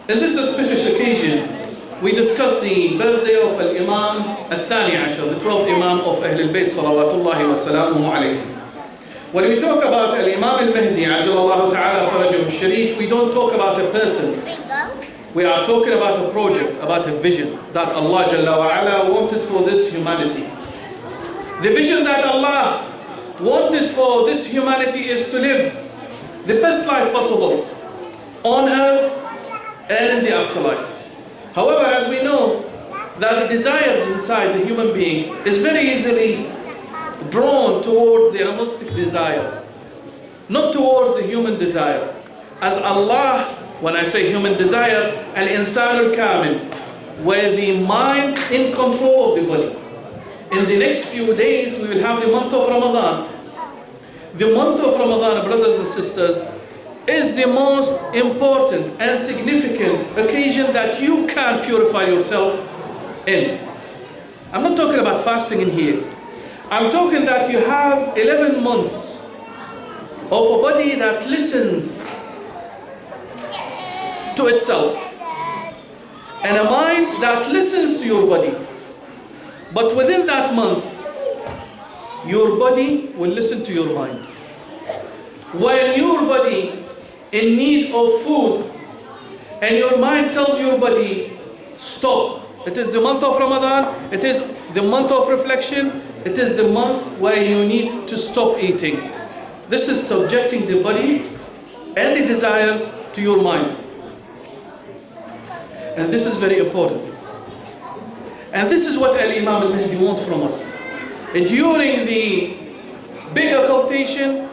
In this auspicious occasion, we discuss the birthday of Imam al-Thani Ashar, the 12th Imam of Ahlul Bayt salawatullahi wa salamuhu alayhi. When we talk about Imam al-Mehdi, ajalallahu ta'ala farajahu al-sharif, we don't talk about a person. We are talking about a project, about a vision that Allah Jalla wa ala wanted for this humanity. The vision that Allah wanted for this humanity is to live the best life possible on earth and in the afterlife. However, as we know, that the desires inside the human being is very easily drawn towards the animalistic desire, not towards the human desire. As Allah, when I say human desire, al-insan al-kamil, where the mind in control of the body. In the next few days, we will have the month of Ramadan. The month of Ramadan, brothers and sisters, is the most important and significant occasion that you can purify yourself in. I'm not talking about fasting in here. I'm talking that you have 11 months of a body that listens to itself and a mind that listens to your body. But within that month, your body will listen to your mind. When your body in need of food and your mind tells your body, stop. It is the month of Ramadan, it is the month of reflection, it is the month where you need to stop eating. This is subjecting the body and the desires to your mind. And this is very important. And this is what Imam al-Mehdi wants from us. During the big occultation,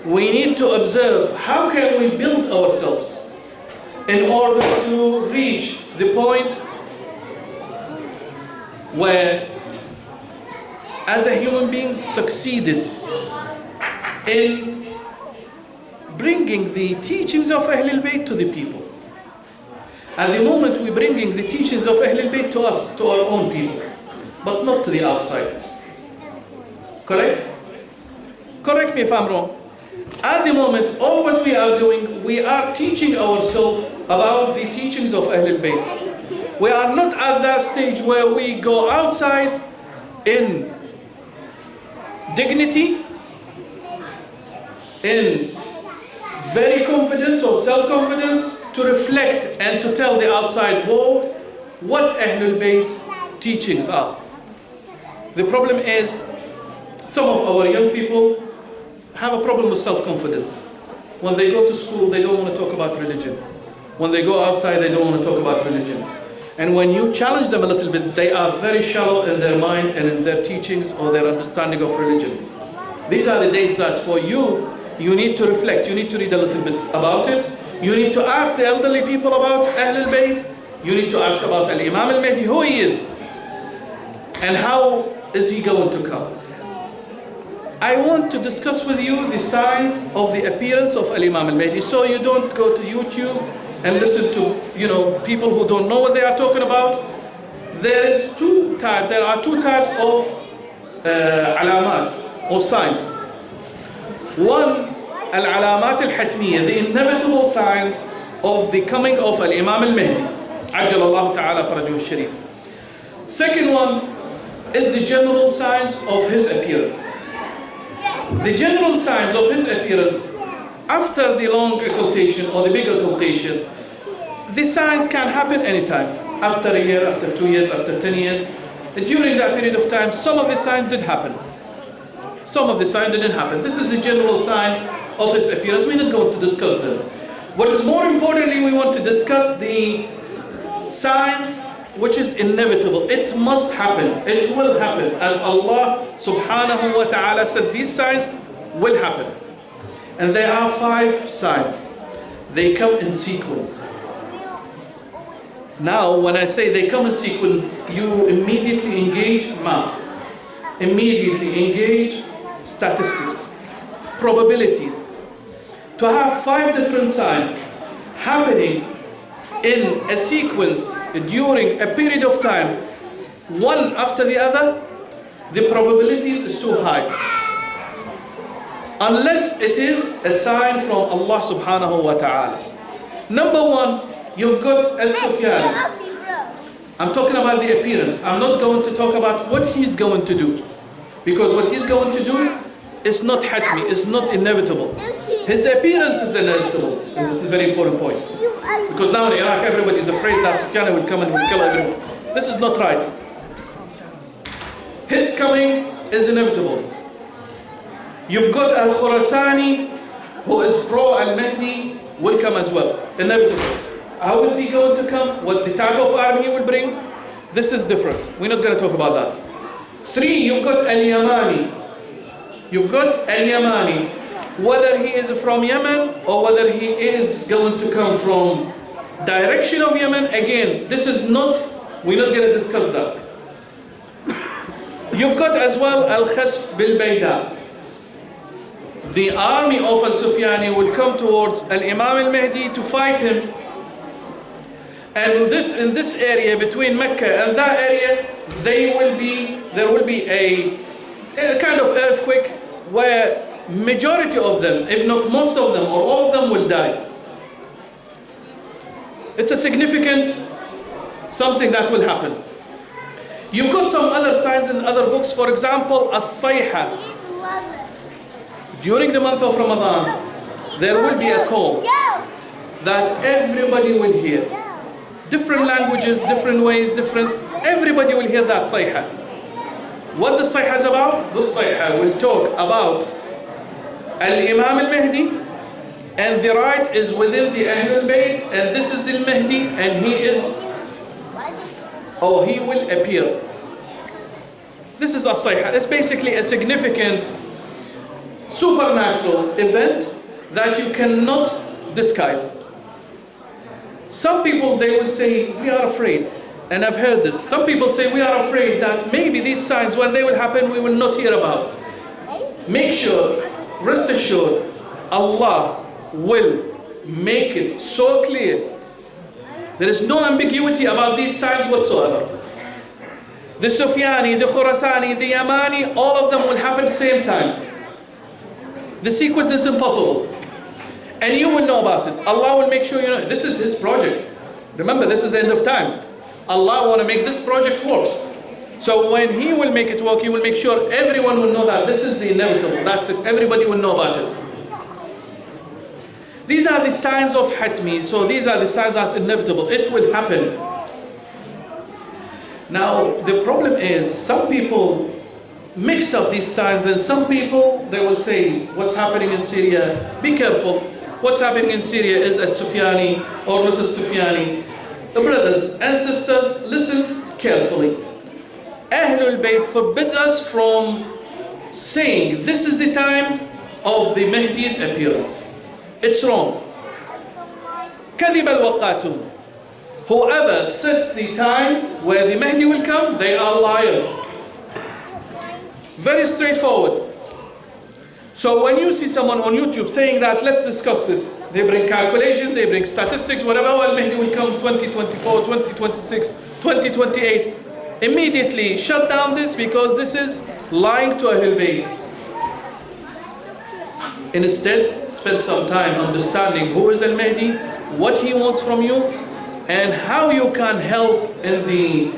we need to observe how can we build ourselves in order to reach the point where as a human being succeeded in bringing the teachings of Ahlul Bayt to the people. At the moment we're bringing the teachings of Ahlul Bayt to us, to our own people, but not to the outsiders. Correct? Correct me if I'm wrong. At the moment, all what we are doing, we are teaching ourselves about the teachings of Ahlul Bayt. We are not at that stage where we go outside in dignity, in very confidence or self-confidence, to reflect and to tell the outside world what Ahlul Bayt teachings are. The problem is, some of our young people have a problem with self-confidence. When they go to school, they don't want to talk about religion. When they go outside, they don't want to talk about religion. And when you challenge them a little bit, they are very shallow in their mind and in their teachings or their understanding of religion. These are the days that for you, you need to reflect, you need to read a little bit about it. You need to ask the elderly people about Ahlul Bayt. You need to ask about Imam al-Mehdi, who he is, and how is he going to come. I want to discuss with you the signs of the appearance of Imam al-Mehdi, so you don't go to YouTube and listen to people who don't know what they are talking about. There are two types of alamat or signs. One, al-alamat al-hatmiyya, the inevitable signs of the coming of Imam al-Mehdi, ajalallahu ta'ala farajahu al-sharif. Second one is the general signs of his appearance. The general signs of his appearance after the long occultation or the big occultation, the signs can happen anytime. After a year, after 2 years, after 10 years. During that period of time, some of the signs did happen. Some of the signs didn't happen. This is the general signs of his appearance. We're not going to discuss them. What is more importantly, we want to discuss the signs which is inevitable. It must happen. It will happen. As Allah subhanahu wa ta'ala said, these signs will happen. And there are 5 signs. They come in sequence. Now, when I say they come in sequence, you immediately engage maths. Immediately engage statistics, probabilities. To have 5 different signs happening in a sequence during a period of time, one after the other, the probabilities is too high. Unless it is a sign from Allah subhanahu wa ta'ala. Number one, You've got As-Sufyani. I'm talking about the appearance. I'm not going to talk about what he's going to do. Because what he's going to do is not hatmi, it's not inevitable. His appearance is inevitable. And this is a very important point. Because now in Iraq, everybody is afraid that Sufyan will come and will kill everyone. This is not right. His coming is inevitable. You've got Al-Khurasani, who is pro Al-Mahdi, will come as well. Inevitable. How is he going to come? What the type of army he will bring? This is different. We're not going to talk about that. 3, you've got Al-Yamani. You've got Al-Yamani. Whether he is from Yemen or whether he is going to come from direction of Yemen, again, this is not, we're not going to discuss that. You've got as well Al-Khasf bil-Bayda. The army of Al-Sufyani will come towards Al-Imam al-Mahdi to fight him. And in this area between Mecca and that area, there will be a kind of earthquake where majority of them, if not most of them or all of them, will die. It's a significant something that will happen. You've got some other signs in other books. For example, As-Sayha. During the month of Ramadan, there will be a call that everybody will hear. Different languages, different ways, everybody will hear that Sayha. What the Sayha is about? The Sayha will talk about Al-Imam al-Mahdi, and the right is within the Ahlul Bayt, and this is the Mahdi, and he will appear. This is a Sayha. It's basically a significant supernatural event that you cannot disguise. Some people, they will say, we are afraid. And I've heard this. Some people say, we are afraid that maybe these signs, when they will happen, we will not hear about. Make sure, rest assured, Allah will make it so clear. There is no ambiguity about these signs whatsoever. The Sufyani, the Khurasani, the Yamani, all of them will happen at the same time. The sequence is impossible. And you will know about it. Allah will make sure you know. This is His project. Remember, this is the end of time. Allah want to make this project work. So when He will make it work, He will make sure everyone will know that this is the inevitable. That's it. Everybody will know about it. These are the signs of Hatmi. So these are the signs that's inevitable. It will happen. Now, the problem is some people mix up these signs, and some people, they will say, what's happening in Syria, be careful. What's happening in Syria is As-Sufyani or not As-Sufyani. The brothers and sisters, listen carefully. Ahlul Bayt forbids us from saying this is the time of the Mahdi's appearance. It's wrong. كذب الوقاتون. Whoever sets the time where the Mahdi will come, they are liars. Very straightforward. So when you see someone on YouTube saying that, let's discuss this. They bring calculations, they bring statistics, whatever, well, Mahdi will come 2024, 2026, 2028. Immediately shut down this, because this is lying to Ahlul Bayt. Instead, spend some time understanding who is Al-Mahdi, what he wants from you, and how you can help in the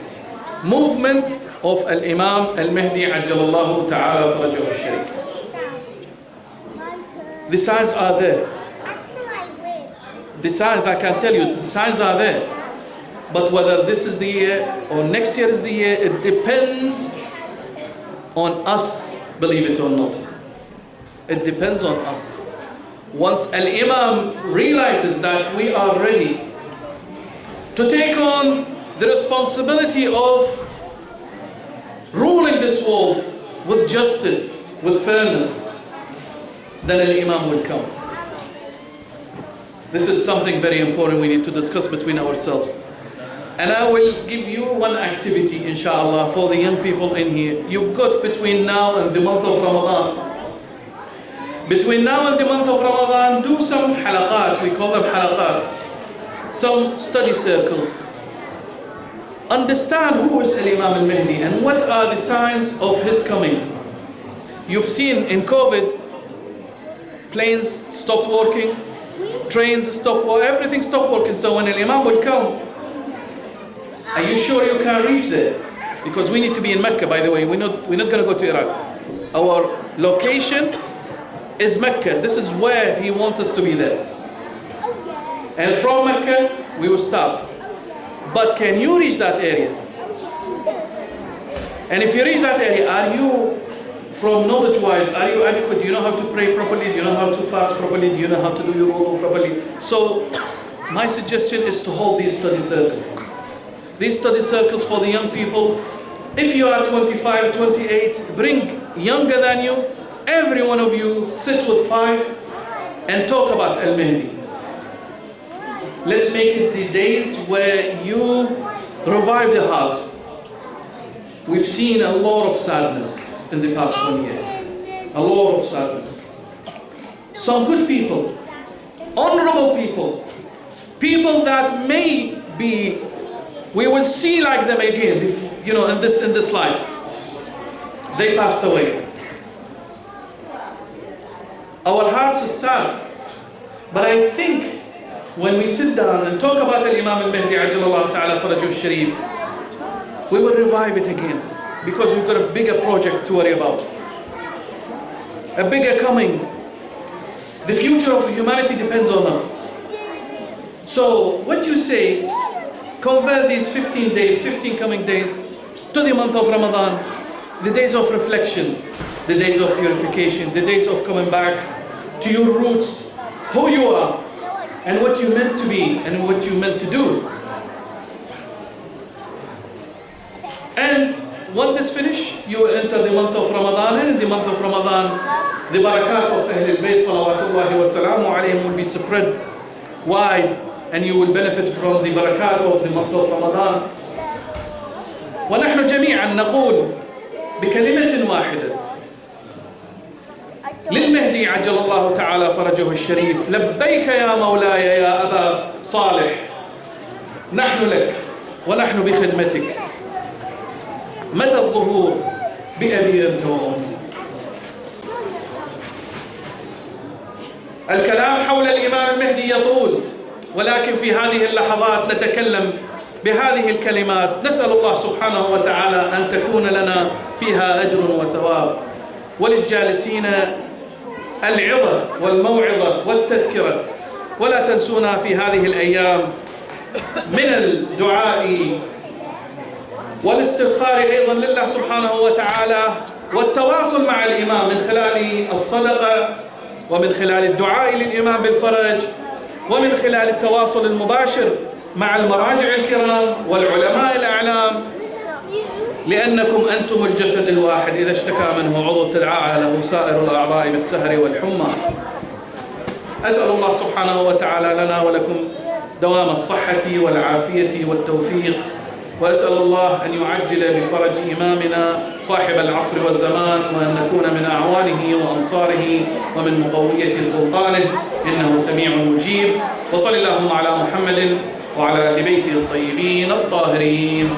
movement of Al-Imam Al-Mahdi Ajjalallahu Ta'ala Farajahu Al-Sharif. The signs are there. The signs, I can tell you, the signs are there. But whether this is the year or next year is the year, it depends on us, believe it or not. It depends on us. Once Al-Imam realizes that we are ready to take on the responsibility of ruling this world with justice, with fairness, then Al-Imam will come. This is something very important we need to discuss between ourselves. And I will give you one activity, inshallah, for the young people in here. You've got between now and the month of Ramadan. Between now and the month of Ramadan, do some halaqat, we call them halaqat, some study circles. Understand who is Al-Imam Al-Mahdi and what are the signs of his coming. You've seen in COVID, planes stopped working, trains stop, everything stopped working. So when the Imam will come, are you sure you can reach there? Because we need to be in Mecca, by the way. We're not going to go to Iraq. Our location is Mecca. This is where he wants us to be there. And from Mecca, we will start. But can you reach that area? And if you reach that area, are you, from knowledge-wise, are you adequate? Do you know how to pray properly? Do you know how to fast properly? Do you know how to do your wudu properly? So, my suggestion is to hold these study circles. These study circles for the young people. If you are 25, 28, bring younger than you. Every one of you sit with 5 and talk about Al-Mehdi. Let's make it the days where you revive the heart. We've seen a lot of sadness in the past 1 year. A lot of sadness. Some good people, honorable people, people that may be, we will see like them again, in this life. They passed away. Our hearts are sad. But I think when we sit down and talk about Imam al-Mehdi Ajjalallahu Ta'ala Farajuh Sharif, we will revive it again, because we've got a bigger project to worry about. A bigger coming. The future of humanity depends on us. So what you say, convert these 15 days, 15 coming days, to the month of Ramadan, the days of reflection, the days of purification, the days of coming back to your roots, who you are, and what you meant to be, and what you meant to do. And when this finish, you will enter the month of Ramadan, and in the month of Ramadan, the barakat of Ahl al-Bayt salawatullahi wa salamu alayhim will be spread wide, and you will benefit from the barakat of the month of Ramadan. ونحن جميعا نقول بكلمة واحدة للمهدي عجل الله تعالى فرجه الشريف: لبيك يا مولاي يا أبا صالح، نحن لك ونحن بخدمتك، متى الظهور بأبي أنت وأمي. الكلام حول الإمام المهدي يطول، ولكن في هذه اللحظات نتكلم بهذه الكلمات، نسأل الله سبحانه وتعالى أن تكون لنا فيها أجر وثواب، وللجالسين العظة والموعظة والتذكرة. ولا تنسونا في هذه الأيام من الدعاء والاستغفار أيضا لله سبحانه وتعالى، والتواصل مع الإمام من خلال الصدقة، ومن خلال الدعاء للإمام بالفرج، ومن خلال التواصل المباشر مع المراجع الكرام والعلماء الأعلام، لأنكم أنتم الجسد الواحد، إذا اشتكى منه عضو تداعى له سائر الأعضاء بالسهر والحمى. أسأل الله سبحانه وتعالى لنا ولكم دوام الصحة والعافية والتوفيق، وأسأل الله أن يعجل بفرج إمامنا صاحب العصر والزمان، وأن نكون من أعوانه وأنصاره ومن مقوية سلطانه، إنه سميع مجيب. وصل اللهم على محمد وعلى آل بيته الطيبين الطاهرين.